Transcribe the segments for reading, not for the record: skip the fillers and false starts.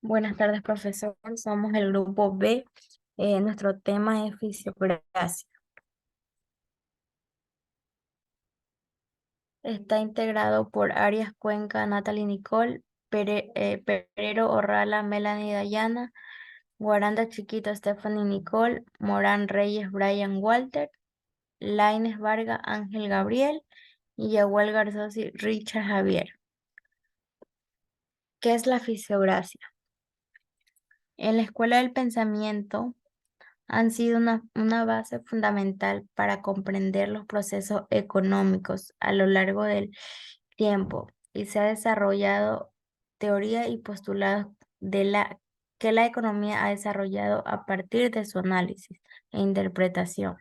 Buenas tardes, profesor. Somos el grupo B. Nuestro tema es fisiocracia. Está integrado por Arias Cuenca, Natalie Nicole, Perero Orrala, Melanie Dayana, Guaranda Chiquito, Stephanie Nicole, Morán Reyes, Brian Walter, Laines Varga, Ángel Gabriel y Yahuel Garzosi, Richard Javier. ¿Qué es la fisiocracia? En la Escuela del Pensamiento han sido una base fundamental para comprender los procesos económicos a lo largo del tiempo y se ha desarrollado teoría y postulados que la economía ha desarrollado a partir de su análisis e interpretación.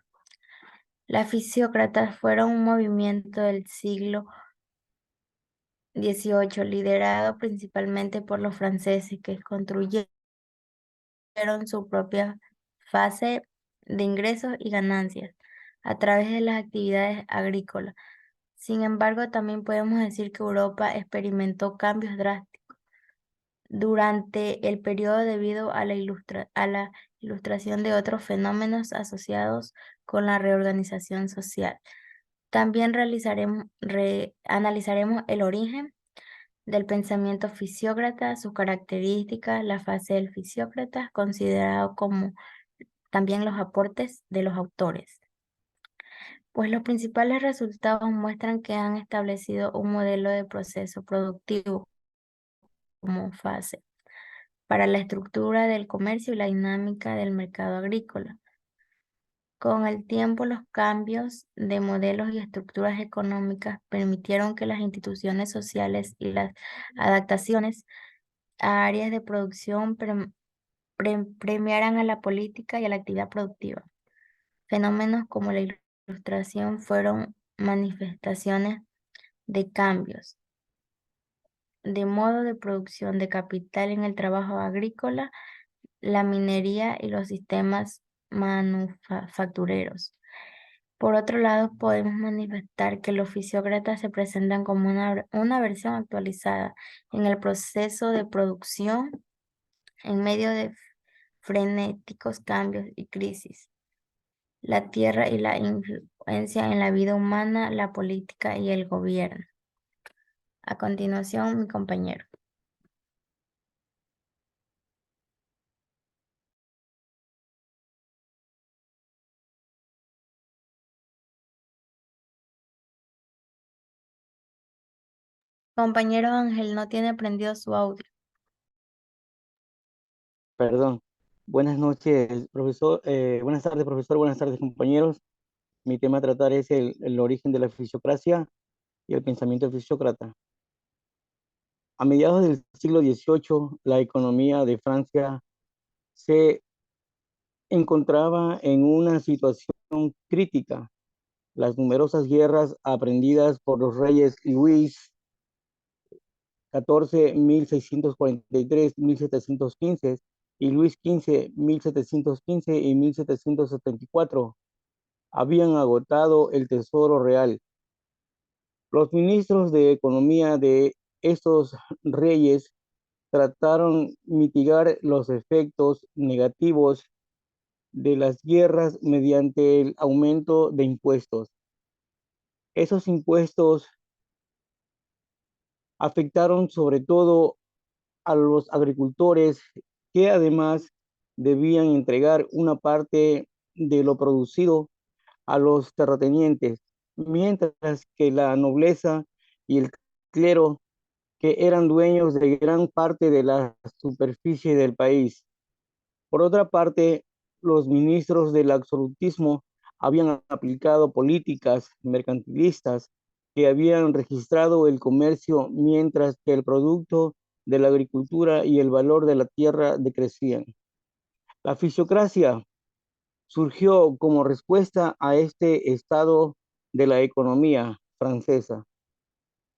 Las fisiócratas fueron un movimiento del siglo XVIII liderado principalmente por los franceses que construyeron su propia fase de ingresos y ganancias a través de las actividades agrícolas. Sin embargo, también podemos decir que Europa experimentó cambios drásticos durante el periodo debido a la ilustración de otros fenómenos asociados con la reorganización social. También analizaremos el origen del pensamiento fisiócrata, sus características, la fase del fisiócrata, considerado como también los aportes de los autores. Pues los principales resultados muestran que han establecido un modelo de proceso productivo como fase para la estructura del comercio y la dinámica del mercado agrícola. Con el tiempo, los cambios de modelos y estructuras económicas permitieron que las instituciones sociales y las adaptaciones a áreas de producción premiaran a la política y a la actividad productiva. Fenómenos como la ilustración fueron manifestaciones de cambios de modo de producción de capital en el trabajo agrícola, la minería y los sistemas manufactureros. Por otro lado, podemos manifestar que los fisiócratas se presentan como una versión actualizada en el proceso de producción en medio de frenéticos cambios y crisis. La tierra y la influencia en la vida humana, la política y el gobierno. A continuación, mi compañero. Compañero Ángel, no tiene prendido su audio. Perdón. Buenas noches, profesor. Buenas tardes, profesor. Buenas tardes, compañeros. Mi tema a tratar es el origen de la fisiocracia y el pensamiento fisiócrata. A mediados del siglo XVIII, la economía de Francia se encontraba en una situación crítica. Las numerosas guerras aprendidas por los reyes Luis XIV, 1643-1715, y Luis XV, 1715 y 1774, habían agotado el tesoro real. Los ministros de economía de estos reyes trataron mitigar los efectos negativos de las guerras mediante el aumento de impuestos. Esos impuestos afectaron sobre todo a los agricultores, que además debían entregar una parte de lo producido a los terratenientes, mientras que la nobleza y el clero, que eran dueños de gran parte de la superficie del país. Por otra parte, los ministros del absolutismo habían aplicado políticas mercantilistas que habían registrado el comercio, mientras que el producto de la agricultura y el valor de la tierra decrecían. La fisiocracia surgió como respuesta a este estado de la economía francesa.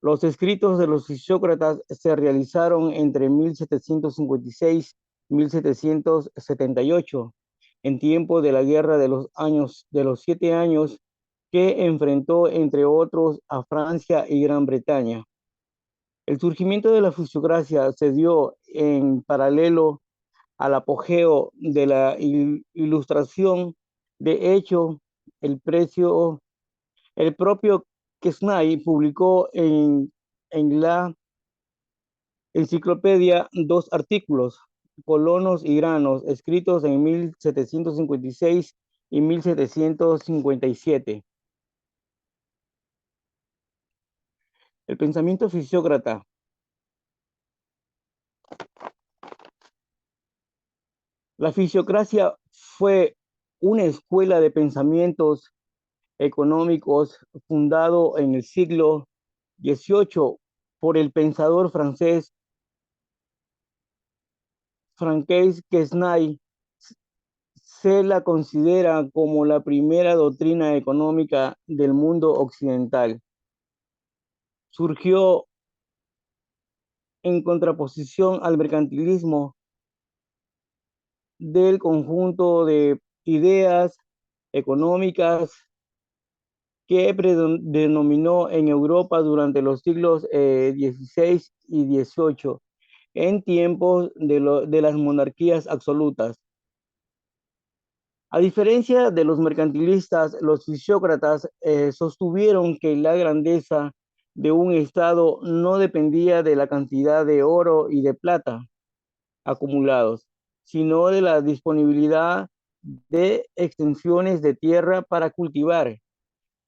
Los escritos de los fisiócratas se realizaron entre 1756 y 1778, en tiempo de la Guerra de los 7 años, que enfrentó, entre otros, a Francia y Gran Bretaña. El surgimiento de la fisiocracia se dio en paralelo al apogeo de la ilustración. De hecho, el propio Quesnay publicó en la enciclopedia dos artículos, Colonos y granos, escritos en 1756 y 1757. El pensamiento fisiócrata. La fisiocracia fue una escuela de pensamientos económicos fundado en el siglo XVIII por el pensador francés Francois Quesnay. Se la considera como la primera doctrina económica del mundo occidental. Surgió en contraposición al mercantilismo del conjunto de ideas económicas que predominó en Europa durante los siglos XVI y XVIII, en tiempos de las monarquías absolutas. A diferencia de los mercantilistas, los fisiócratas sostuvieron que la grandeza de un Estado no dependía de la cantidad de oro y de plata acumulados, sino de la disponibilidad de extensiones de tierra para cultivar.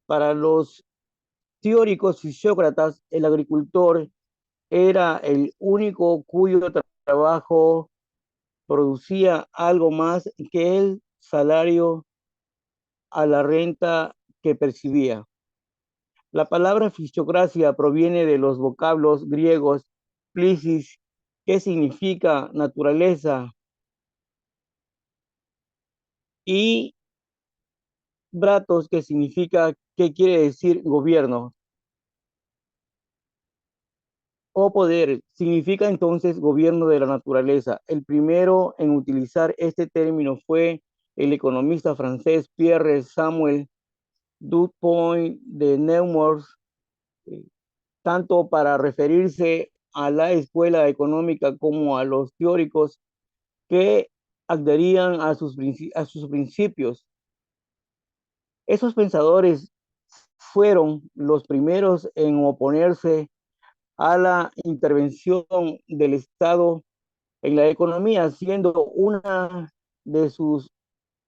Para los teóricos fisiócratas, el agricultor era el único cuyo trabajo producía algo más que el salario a la renta que percibía. La palabra fisiocracia proviene de los vocablos griegos plisis, que significa naturaleza, y bratos, que significa, que quiere decir gobierno o poder, significa entonces gobierno de la naturaleza. El primero en utilizar este término fue el economista francés Pierre Samuel Dupont de Nemours, tanto para referirse a la escuela económica como a los teóricos que adherían a sus principios. Esos pensadores fueron los primeros en oponerse a la intervención del Estado en la economía, siendo una de sus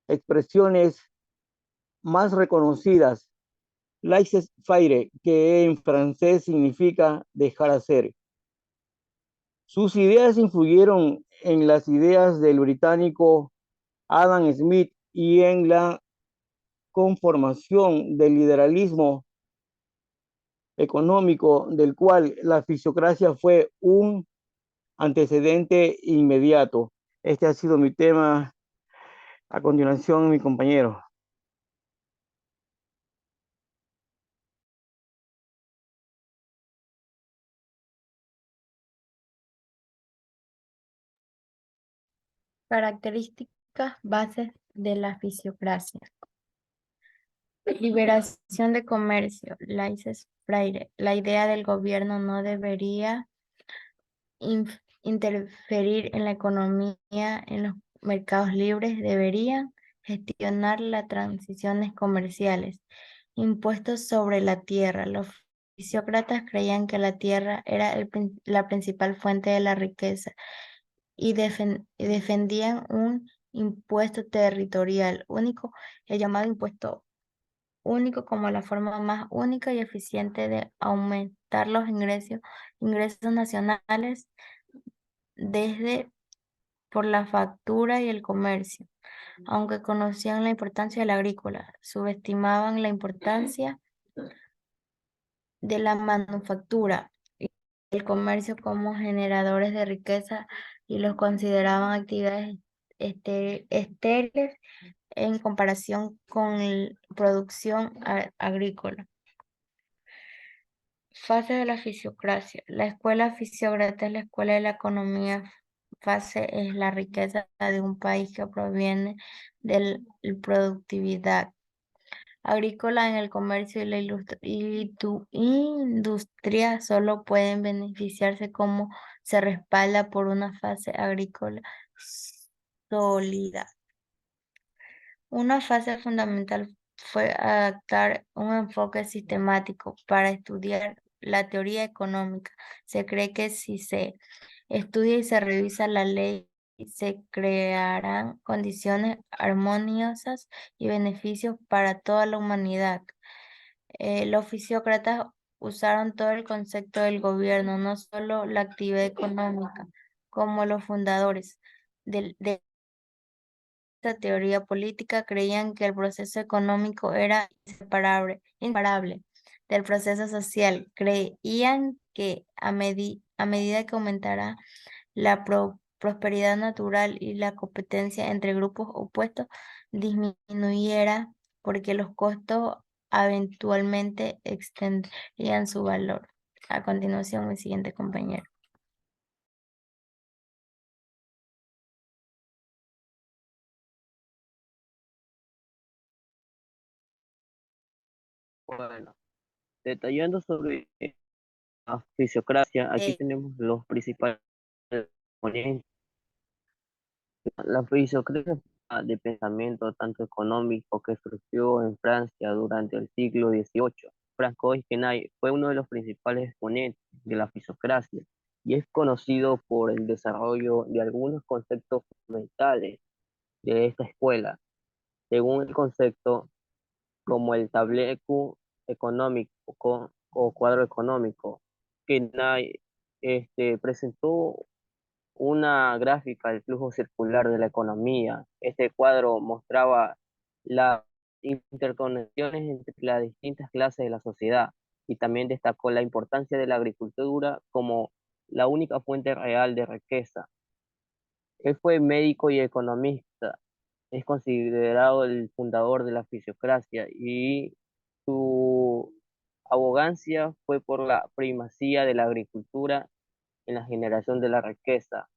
expresiones más reconocidas laissez-faire, que en francés significa dejar hacer. Sus ideas influyeron en las ideas del británico Adam Smith y en la conformación del liberalismo económico, del cual la fisiocracia fue un antecedente inmediato. Este ha sido mi tema. A continuación, mi compañero. Características bases de la fisiocracia. Liberación de comercio, laissez-faire. La idea del gobierno no debería interferir en la economía, en los mercados libres, deberían gestionar las transiciones comerciales. Impuestos sobre la tierra. Los fisiócratas creían que la tierra era la principal fuente de la riqueza y defendían un impuesto territorial único, el llamado impuesto único, como la forma más única y eficiente de aumentar los ingresos nacionales desde por la factura y el comercio. Aunque conocían la importancia del agrícola, subestimaban la importancia de la manufactura y el comercio como generadores de riqueza y los consideraban actividades estériles en comparación con la producción agrícola. Fase de la fisiocracia. La escuela fisiócrata es la escuela de la economía. Fase es la riqueza de un país que proviene de la productividad. agrícola en el comercio y la industria solo pueden beneficiarse como se respalda por una fase agrícola sólida. Una fase fundamental fue adaptar un enfoque sistemático para estudiar la teoría económica. Se cree que si se estudia y se revisa la ley, se crearán condiciones armoniosas y beneficios para toda la humanidad. Los fisiócratas usaron todo el concepto del gobierno, no solo la actividad económica, como los fundadores de esta teoría política creían que el proceso económico era inseparable del proceso social. Creían que a medida que aumentara la prosperidad natural y la competencia entre grupos opuestos disminuyera porque los costos eventualmente extenderían su valor. A continuación, mi siguiente compañero. Bueno, detallando sobre la fisiocracia, aquí Eh, tenemos los principales componentes. La fisiocracia de pensamiento tanto económico que surgió en Francia durante el siglo XVIII. Francois Quesnay fue uno de los principales exponentes de la fisiocracia y es conocido por el desarrollo de algunos conceptos fundamentales de esta escuela. Según el concepto, como el tableau económico o cuadro económico, Quesnay presentó una gráfica del flujo circular de la economía. Este cuadro mostraba las interconexiones entre las distintas clases de la sociedad y también destacó la importancia de la agricultura como la única fuente real de riqueza. Él fue médico y economista, es considerado el fundador de la fisiocracia y su abogancia fue por la primacía de la agricultura en la generación de la riqueza.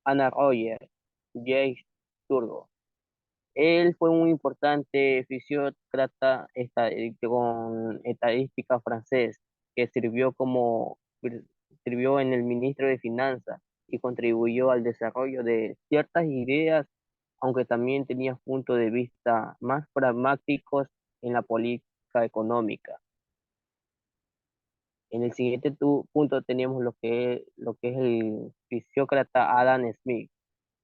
Anna Royer, Jacques Turgot. Él fue un importante fisiócrata con estadística francés que sirvió en el ministro de Finanzas y contribuyó al desarrollo de ciertas ideas, aunque también tenía puntos de vista más pragmáticos en la política económica. En el siguiente punto teníamos lo que es el fisiócrata Adam Smith,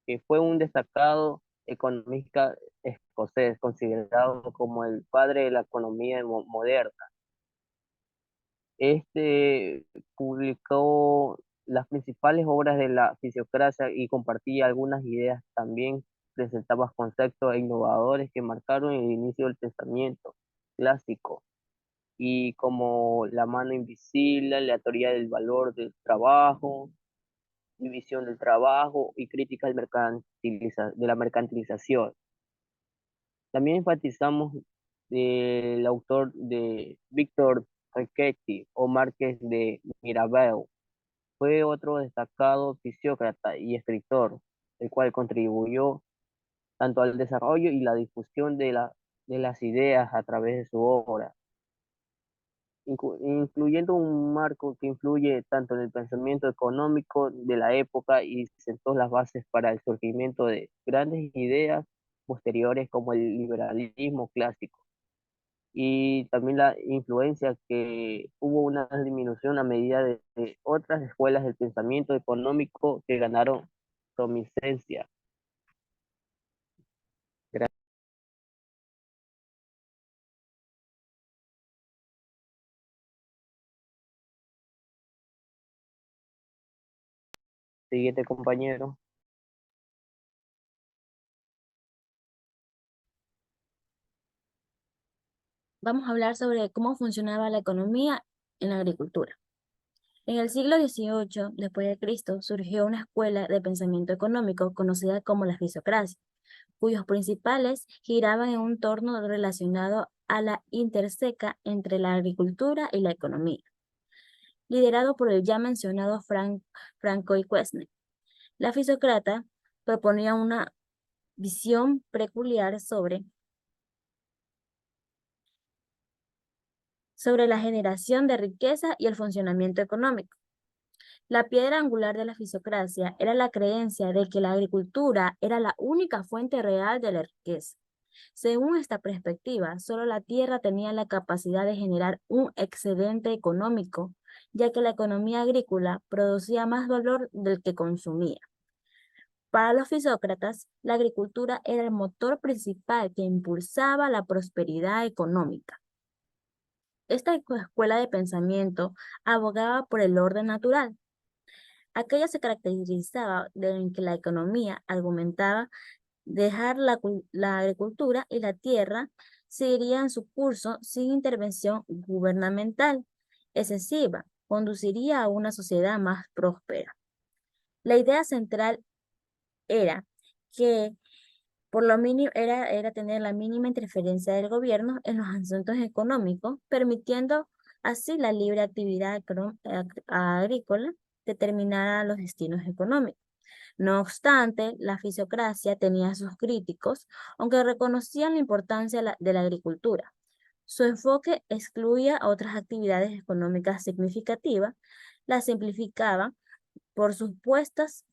que fue un destacado economista escocés, considerado como el padre de la economía moderna. Este publicó las principales obras de la fisiocracia y compartía algunas ideas también, presentaba conceptos innovadores que marcaron el inicio del pensamiento clásico, y como la mano invisible, la teoría del valor del trabajo, división del trabajo y crítica de la mercantilización. También enfatizamos el autor de Víctor Riquetti o Márquez de Mirabeau. Fue otro destacado fisiócrata y escritor, el cual contribuyó tanto al desarrollo y la difusión de las ideas a través de su obra, incluyendo un marco que influye tanto en el pensamiento económico de la época y sentó las bases para el surgimiento de grandes ideas posteriores como el liberalismo clásico. Y también la influencia que hubo una disminución a medida de otras escuelas del pensamiento económico que ganaron prominencia. Gracias. Siguiente compañero. Vamos a hablar sobre cómo funcionaba la economía en la agricultura. En el siglo XVIII, después de Cristo, surgió una escuela de pensamiento económico conocida como la fisiocracia, cuyos principales giraban en un torno relacionado a la interseca entre la agricultura y la economía, liderado por el ya mencionado Francois Quesnay. La fisiócrata proponía una visión peculiar sobre sobre la generación de riqueza y el funcionamiento económico. La piedra angular de la fisiocracia era la creencia de que la agricultura era la única fuente real de la riqueza. Según esta perspectiva, solo la tierra tenía la capacidad de generar un excedente económico, ya que la economía agrícola producía más valor del que consumía. Para los fisócratas, la agricultura era el motor principal que impulsaba la prosperidad económica. Esta escuela de pensamiento abogaba por el orden natural. Aquella se caracterizaba en que la economía argumentaba dejar la agricultura y la tierra seguirían su curso sin intervención gubernamental excesiva, conduciría a una sociedad más próspera. La idea central era que por lo mínimo era tener la mínima interferencia del gobierno en los asuntos económicos, permitiendo así la libre actividad agrícola determinara los destinos económicos. No obstante, la fisiocracia tenía sus críticos, aunque reconocían la importancia de la agricultura. Su enfoque excluía otras actividades económicas significativas, las simplificaba por supuestas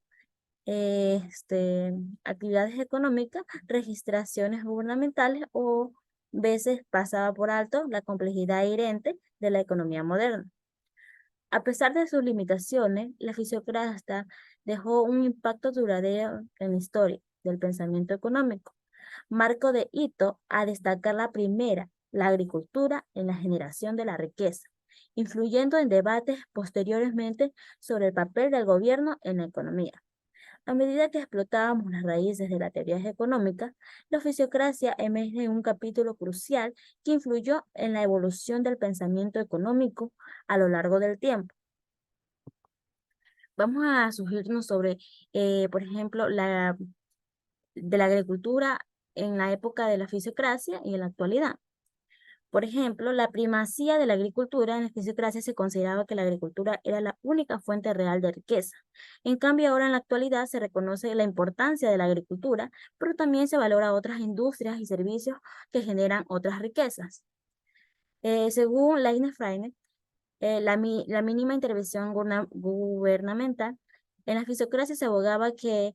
actividades económicas, registraciones gubernamentales o veces pasaba por alto la complejidad inherente de la economía moderna. A pesar de sus limitaciones, la fisiocracia dejó un impacto duradero en la historia del pensamiento económico. Marco de hito a destacar la primera, la agricultura en la generación de la riqueza, influyendo en debates posteriormente sobre el papel del gobierno en la economía. A medida que explotábamos las raíces de las teorías económicas, la fisiocracia emerge en un capítulo crucial que influyó en la evolución del pensamiento económico a lo largo del tiempo. Vamos a sugerirnos sobre, por ejemplo, de la agricultura en la época de la fisiocracia y en la actualidad. Por ejemplo, la primacía de la agricultura en la fisiocracia se consideraba que la agricultura era la única fuente real de riqueza. En cambio, ahora en la actualidad se reconoce la importancia de la agricultura, pero también se valora otras industrias y servicios que generan otras riquezas. Según Laine Freinet, la mínima intervención gubernamental en la fisiocracia se abogaba que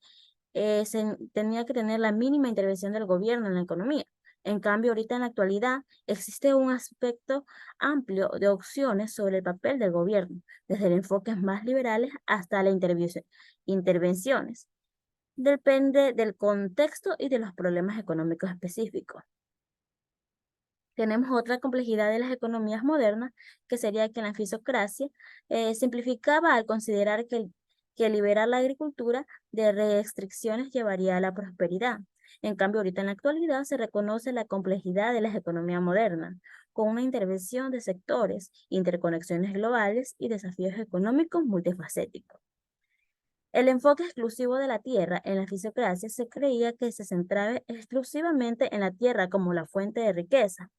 se tenía que tener la mínima intervención del gobierno en la economía. En cambio, ahorita en la actualidad existe un aspecto amplio de opciones sobre el papel del gobierno, desde enfoques más liberales hasta las intervenciones. Depende del contexto y de los problemas económicos específicos. Tenemos otra complejidad de las economías modernas, que sería que la fisiocracia simplificaba al considerar que liberar la agricultura de restricciones llevaría a la prosperidad. En cambio, ahorita en la actualidad se reconoce la complejidad de las economías modernas, con una intervención de sectores, interconexiones globales y desafíos económicos multifacéticos. El enfoque exclusivo de la tierra en la fisiocracia se creía que se centraba exclusivamente en la tierra como la fuente de riqueza.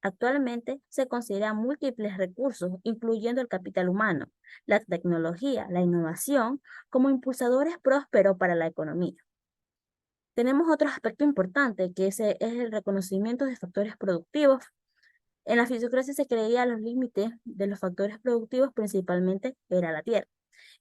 Actualmente se consideran múltiples recursos, incluyendo el capital humano, la tecnología, la innovación, como impulsadores prósperos para la economía. Tenemos otro aspecto importante, que es el reconocimiento de factores productivos. En la fisiocracia se creía los límites de los factores productivos, principalmente era la tierra.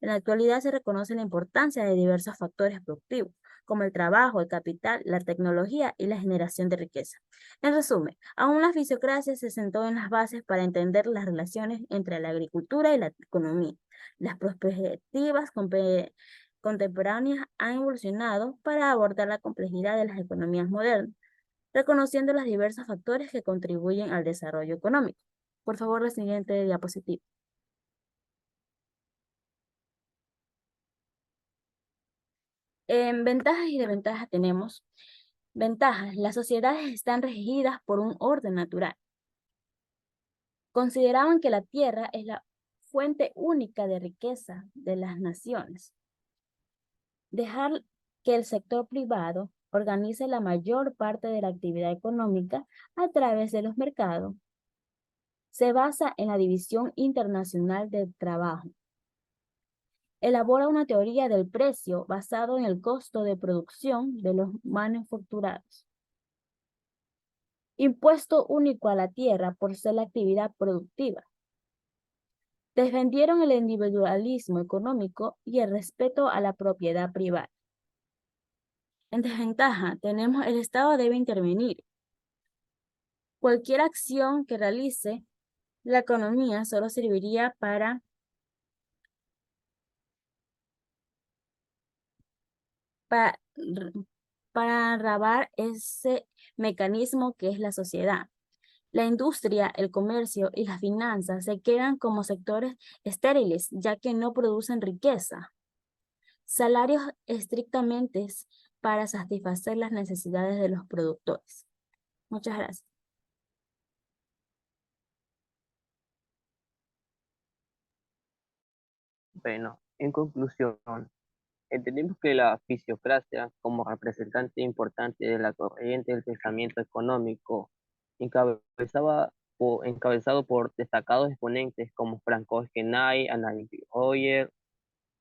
En la actualidad se reconoce la importancia de diversos factores productivos, como el trabajo, el capital, la tecnología y la generación de riqueza. En resumen, aún la fisiocracia se sentó en las bases para entender las relaciones entre la agricultura y la economía. Las perspectivas contemporáneas han evolucionado para abordar la complejidad de las economías modernas, reconociendo los diversos factores que contribuyen al desarrollo económico. Por favor, la siguiente diapositiva. En ventajas y desventajas tenemos. Ventajas. Las sociedades están regidas por un orden natural. Consideraban que la tierra es la fuente única de riqueza de las naciones. Dejar que el sector privado organice la mayor parte de la actividad económica a través de los mercados. Se basa en la división internacional del trabajo. Elabora una teoría del precio basado en el costo de producción de los manufacturados. impuesto único a la tierra por ser la actividad productiva. Defendieron el individualismo económico y el respeto a la propiedad privada. En desventaja, tenemos el Estado debe intervenir. Cualquier acción que realice la economía solo serviría pa- r- para rabar ese mecanismo que es la sociedad. La industria, el comercio y las finanzas se quedan como sectores estériles, ya que no producen riqueza. Salarios estrictamente para satisfacer las necesidades de los productores. Muchas gracias. Bueno, en conclusión, entendemos que la fisiocracia, como representante importante de la corriente del pensamiento económico, encabezado por destacados exponentes como Franco Esquenay, Anna Hoyer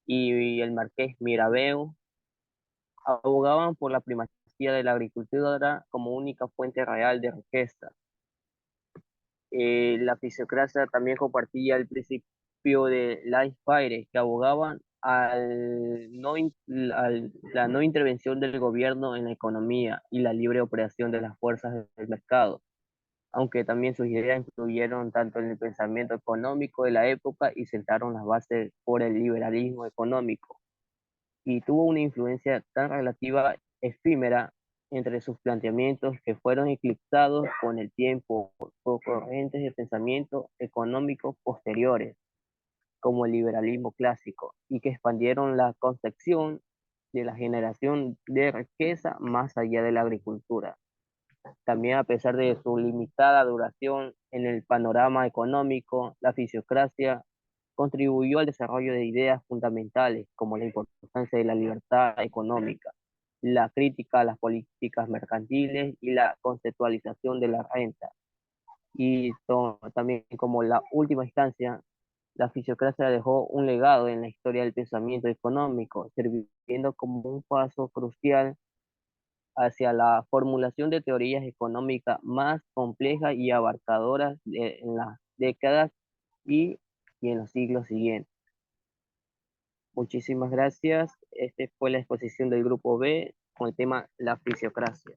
y el marqués Mirabeau, abogaban por la primacía de la agricultura como única fuente real de riqueza. La fisiocracia también compartía el principio de laissez-faire, que abogaban la no intervención del gobierno en la economía y la libre operación de las fuerzas del mercado, aunque también sus ideas influyeron tanto en el pensamiento económico de la época y sentaron las bases por el liberalismo económico, y tuvo una influencia tan relativa efímera entre sus planteamientos que fueron eclipsados con el tiempo por corrientes de pensamiento económico posteriores, como el liberalismo clásico, y que expandieron la concepción de la generación de riqueza más allá de la agricultura. También, a pesar de su limitada duración en el panorama económico, la fisiocracia contribuyó al desarrollo de ideas fundamentales como la importancia de la libertad económica, la crítica a las políticas mercantiles y la conceptualización de la renta. Y también, como la última instancia, la fisiocracia dejó un legado en la historia del pensamiento económico, sirviendo como un paso crucial hacia la formulación de teorías económicas más complejas y abarcadoras en las décadas y en los siglos siguientes. Muchísimas gracias. Esta fue la exposición del grupo B con el tema la fisiocracia.